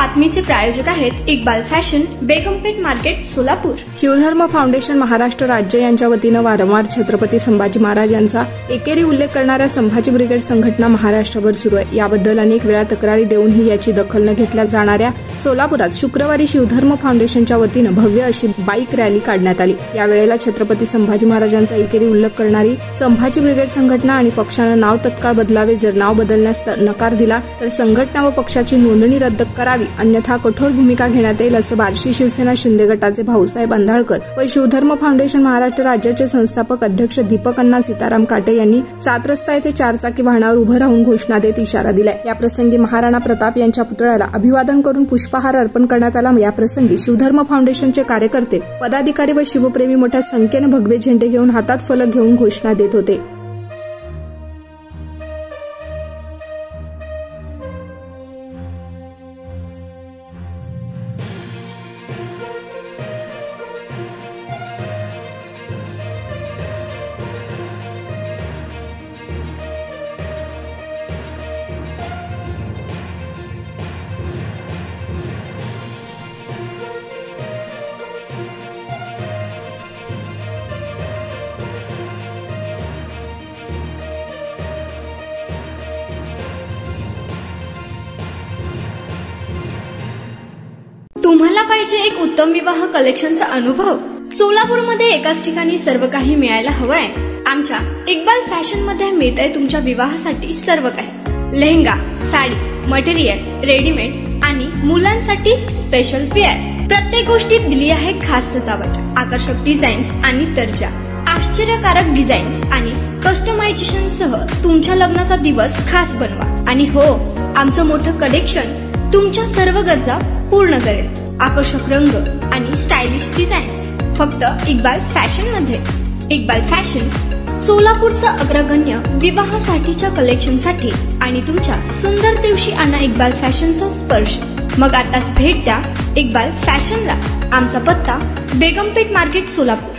बातमीचे प्रायोजक आहेत Iqbal fashion, Begumpeth market, Solapur. Shivdharma foundation Maharashtra राज्य यांच्या वतीनं वारंवार छत्रपती संभाजी महाराज यांचा एकेरी उल्लेख करणाऱ्या संभाजी ब्रिगेड संघटना महाराष्ट्रभर सुरू आहे। याबद्दल अनेक वेळा तक्रारी देऊनही याची दखल न घेतल्या जाणाऱ्या सोलापुरात शुक्रवारी शिवधर्म फाउंडेशनच्या वतीनं भव्य अशी बाईक रॅली काढण्यात आली। यावेळेला छत्रपती संभाजी महाराजांचा एकेरी उल्लेख करणारी संभाजी ब्रिगेड संघटना आणि पक्षानं नाव तत्काळ बदलावे, जर नाव बदलण्यास नकार दिला तर संघटना व पक्षाची नोंदणी रद्द करावी, अन्यथा कठोर भूमिका घेण्यात येईल, असं बार्शी शिवसेना शिंदे गटाचे भाऊसाहेब अंधाळकर व शिवधर्म फाउंडेशन महाराष्ट्र राज्याचे संस्थापक अध्यक्ष दीपक अण्णा सीताराम काटे यांनी 7 रस्ता येथे 4 चाकी वाहनावर उभं राहून घोषणा देत इशारा दिलाय। या प्रसंगी महाराणा प्रताप यांच्या पुतळ्याला अभिवादन करून पुष्पहार अर्पण करण्यात आला। या प्रसंगी शिवधर्म फाउंडेशनचे कार्यकर्ते, पदाधिकारी व शिवप्रेमी मोठ्या संख्येने भगवे झेंडे घेऊन हातात फलक घेऊन घोषणा देत होते। तुम्हाला पाहिजे एक उत्तम विवाह कलेक्शनचा अनुभव? सोलापूरमध्ये एकाच ठिकाणी सर्व काही मिळायला हवंय। आमच्या इक्बाल फॅशन मध्ये मिळतंय तुमच्या विवाहासाठी सर्व काही। लेहंगा, साडी, मटेरियल, रेडीमेड आणि मुलांसाठी स्पेशल वेअर। प्रत्येक गोष्टीत दिली आहे खास सजावट, आकर्षक डिझाईन्स आणि दर्जा, आश्चर्यकारक डिझाईन्स आणि कस्टमायझेशन सह तुमच्या लग्नाचा दिवस खास बनवा। आणि हो, आमचं मोठं कलेक्शन तुमच्या सर्व गरजा पूर्ण करेल। आकर्षक रंग आणि स्टायलिश डिझाईन्स फक्त इक्बाल फॅशन मध्ये। इक्बाल फॅशन सोलापूरचा अग्रगण्य विवाहासाठीच्या कलेक्शनसाठी आणि तुमच्या सुंदर दिवशी आणा इक्बाल फॅशनचा स्पर्श। मग आताच भेट द्या इक्बाल फॅशनला। आमचा पत्ता बेगमपेठ मार्केट, सोलापूर।